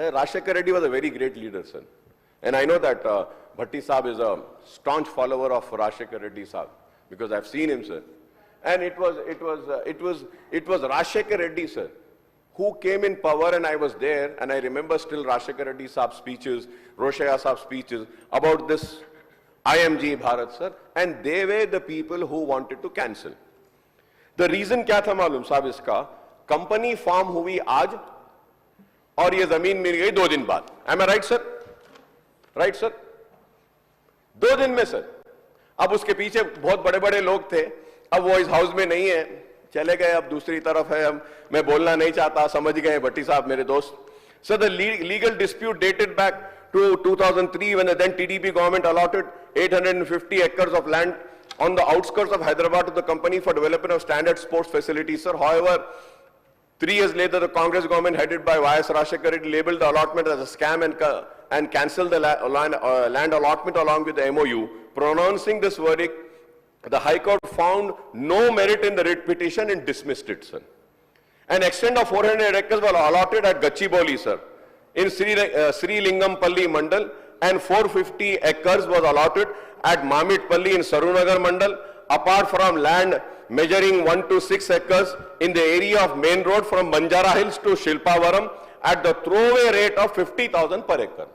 Rajshekar Reddy was a very great leader, sir. And I know that Bhatti Saab is a staunch follower of Rajshekar Reddy Saab, because I've seen him, sir. And it was Rajshekar Reddy, sir, who came in power, and I was there, and I remember still Rajshekar Reddy Saab's speeches, Roshaya Saab's speeches about this IMG Bharat, sir, and they were the people who wanted to cancel. The reason क्या था मालूम साहब इसका? Company form हुई आज और ये जमीन मिल गई 2 दिन बाद. Am I right, sir? Right, sir? 2 दिन में सर. अब उसके पीछे बहुत बड़े बड़े लोग थे. अब वो इस हाउस में नहीं है, चले गए, अब दूसरी तरफ है. मैं बोलना नहीं चाहता, समझ गए भट्टी साहब मेरे दोस्त. So the legal dispute dated back to 2003 when the then TDP government allotted 850 acres of land on the outskirts of Hyderabad to the company for development of standard sports facilities, sir. However, 3 years later, the Congress government headed by Y.S. Rajshekar Reddy labeled the allotment as a scam and cancelled the land allotment along with the MOU. Pronouncing this verdict, the High Court found no merit in the writ petition and dismissed it, sir. An extent of 400 acres was allotted at Gachibowli, sir, in Sri Lingampalli Mandal, and 450 acres was allotted at Mamitpalli in Sarunagar Mandal, apart from land measuring 1 to 6 acres in the area of main road from Banjara Hills to Shilpavaram at the throwaway rate of 50,000 per acre.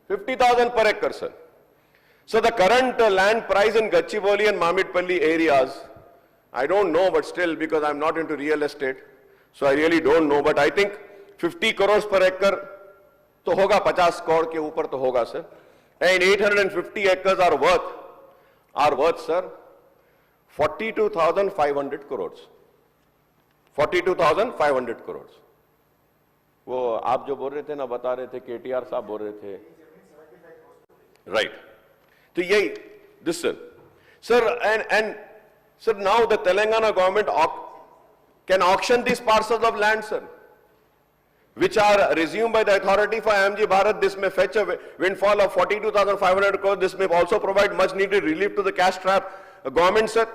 50,000 per acre, sir. So the current land price in Gachibowli and Mamitpalli areas, I don't know, but still, because I'm not into real estate, so I really don't know, but I think 50 crores per acre तो होगा, 50 करोड़ के ऊपर तो होगा, sir. And 850 acres are worth, sir, 42,500 crores. 42,500 crores. वो आप जो बोल रहे थे ना, बता रहे थे, KTR साहब बोल रहे थे, right? तो यही, this sir, and sir, now the Telangana government can auction these parcels of land, sir, which are resumed by the authority for IMG Bharat. This may fetch a windfall of 42,500 crores. This may also provide much needed relief to the cash trap government, sir.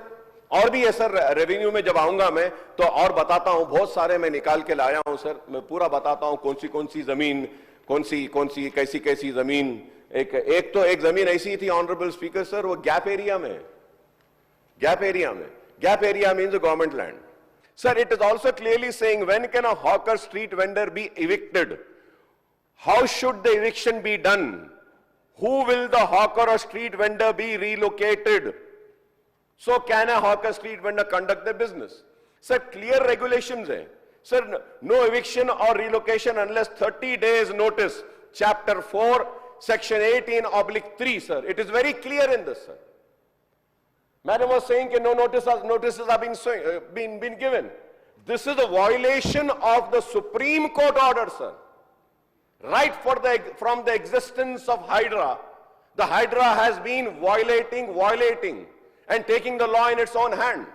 और भी है sir, revenue में जब आऊंगा मैं तो और बताता हूं, बहुत सारे मैं निकाल के लाया हूं सर, मैं पूरा बताता हूं कौन सी जमीन, कौन सी कैसी जमीन. एक जमीन ऐसी थी ऑनरेबल स्पीकर सर, वो गैप एरिया में. Gap area means government land. Sir, it is also clearly saying when can a hawker street vendor be evicted? How should the eviction be done? Who will the hawker or street vendor be relocated? So can a hawker street vendor conduct their business? Sir, clear regulations hai. Sir, no eviction or relocation unless 30 days notice. Chapter 4, section 18/3, sir. It is very clear in this, sir. Madam was saying that no notices have been given. This is a violation of the Supreme Court order, sir. Right from the existence of Hydra, the Hydra has been violating and taking the law in its own hand.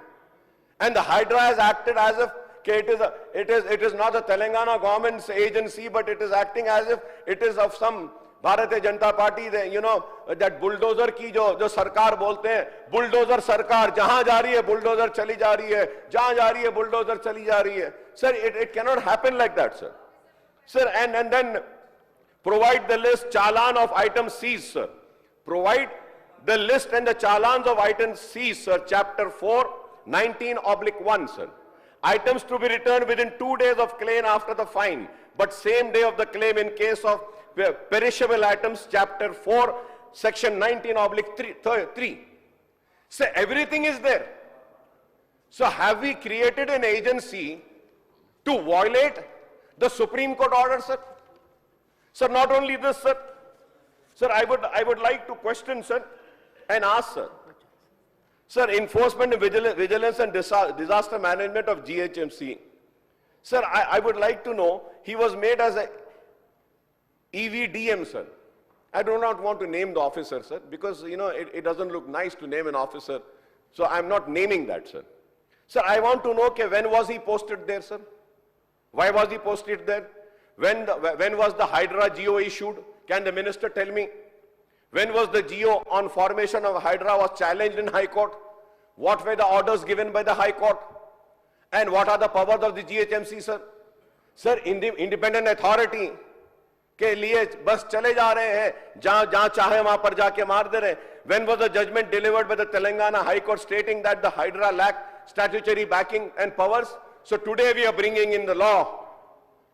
And the Hydra has acted as if it is not the Telangana government's agency, but it is acting as if it is of some Bharatiya Janata party, you know, that bulldozer की जो सरकार बोलते हैं, bulldozer सरकार, जहां जा रही है बुलडोजर चली जा रही है, जहां जा रही है बुलडोजर चली जा रही है. Sir, it cannot happen like that, sir. Sir, and then provide the list, challan of items seized, sir. Provide the list and the challans of items seized, sir. Chapter 4, 19/1, sir. Items to be returned within 2 days of claim after the fine, but same day of the claim in case of perishable items. Chapter 4, section 19/3. So everything is there. So have we created an agency to violate the Supreme Court order, sir? Sir, not only this, sir. Sir, I would like to question, sir, and ask, sir. Sir, enforcement and vigilance and disaster management of GHMC. Sir, I would like to know, he was made as a EVDM, sir. I do not want to name the officer, sir, because, you know, it doesn't look nice to name an officer. So I'm not naming that, sir. Sir, I want to know, okay, when was he posted there, sir? Why was he posted there? When was the Hydra GO issued? Can the minister tell me? When was the GO on formation of Hydra was challenged in High Court? What were the orders given by the High Court? And what are the powers of the GHMC, sir? Sir, in the independent authority, के लिए बस चले जा रहे हैं, जहां जहां चाहे वहां पर जाके मार दे रहे हैं. When was the judgment delivered by the Telangana High Court stating that the Hydra lacked statutory backing and powers? So today we are bringing in the law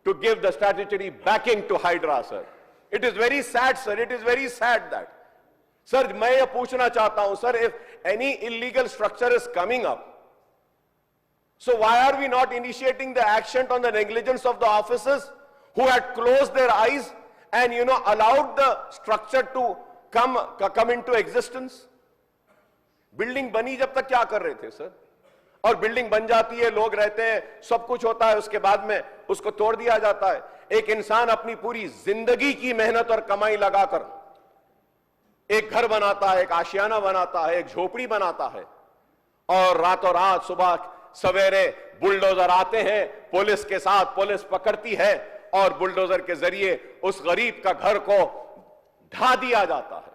to give the statutory backing to Hydra, sir. It is very sad, sir. It is very sad that. Sir, मैं ये पूछना चाहता हूं, sir, if any illegal structure is coming up, so why are we not initiating the action on the negligence of the officers who had closed their eyes and, allowed the structure to come into existence? Building बनी जब तक क्या कर रहे थे sir? और building बन जाती है, लोग रहते हैं, सब कुछ होता है, उसके बाद में उसको तोड़ दिया जाता है. एक इंसान अपनी पूरी जिंदगी की मेहनत और कमाई लगाकर एक घर बनाता है, एक आशियाना बनाता है, एक झोपड़ी बनाता है, और रातों रात सुबह सवेरे बुलडोजर आते हैं पुलिस के साथ, पुलिस पकड़ती है और बुलडोजर के जरिए उस गरीब का घर को ढा दिया जाता है.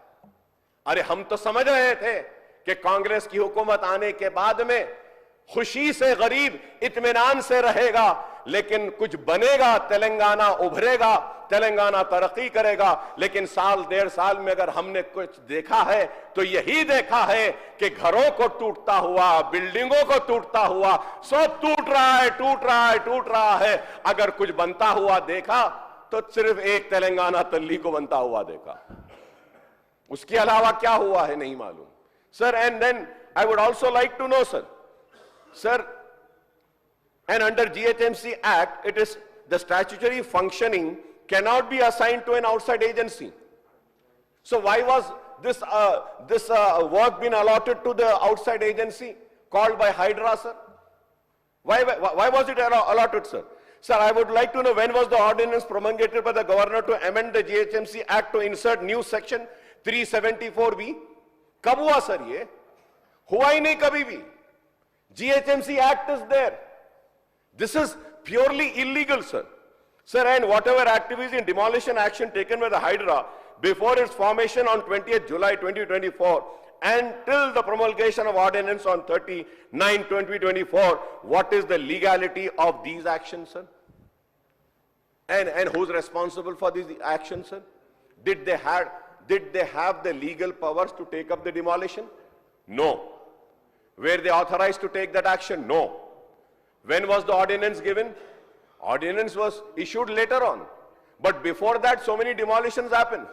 अरे हम तो समझ रहे थे कि कांग्रेस की हुकूमत आने के बाद में खुशी से गरीब इत्मीनान से रहेगा, लेकिन कुछ बनेगा, तेलंगाना उभरेगा, तेलंगाना तरक्की करेगा. लेकिन साल डेढ़ साल में अगर हमने कुछ देखा है तो यही देखा है कि घरों को टूटता हुआ, बिल्डिंगों को टूटता हुआ, सब टूट रहा है, टूट रहा है, टूट रहा है. अगर कुछ बनता हुआ देखा तो सिर्फ एक तेलंगाना तल्ली को बनता हुआ देखा, उसके अलावा क्या हुआ है नहीं मालूम. Sir, and then I would also like to know sir, and under GHMC Act, it is the statutory functioning cannot be assigned to an outside agency. So why was this work been allotted to the outside agency called by Hydra, sir? Why was it allotted, sir? Sir, I would like to know when was the ordinance promulgated by the governor to amend the GHMC Act to insert new section 374B? कब हुआ sir ये? हुआ ही नहीं कभी भी. GHMC Act is there. This is purely illegal, sir. Sir, and whatever activities in demolition action taken by the Hydra before its formation on 20th July 2024 until the promulgation of ordinance on 30/9/2024, what is the legality of these actions, sir? And who's responsible for these actions, sir? Did they have the legal powers to take up the demolition? No. Were they authorized to take that action? No. When was the ordinance given? Ordinance was issued later on. But before that, so many demolitions happened.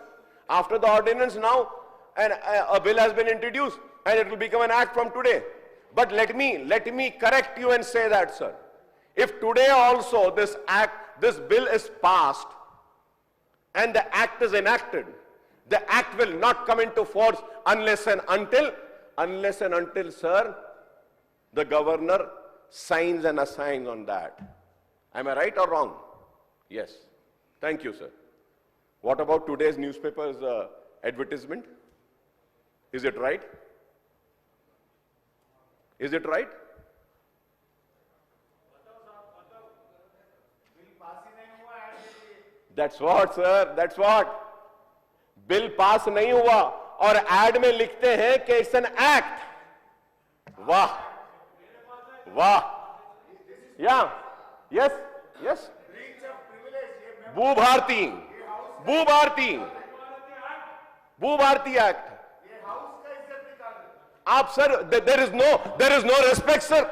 After the ordinance now, a bill has been introduced and it will become an act from today. But let me correct you and say that, sir. If today also this bill is passed and the act is enacted, the act will not come into force unless and until, sir, the governor signs and assigns on that. Am I right or wrong? Yes. Thank you, sir. What about today's newspaper's advertisement? Is it right? Is it right? That's what, sir. That's what. Bill pass नहीं हुआ और add में लिखते हैं कि it's an act. वाह वाह. या यस यस. भूभारती एक्ट. आप sir, there is no respect, sir.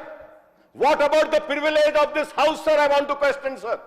What about the privilege of this house, sir? I want to question, sir.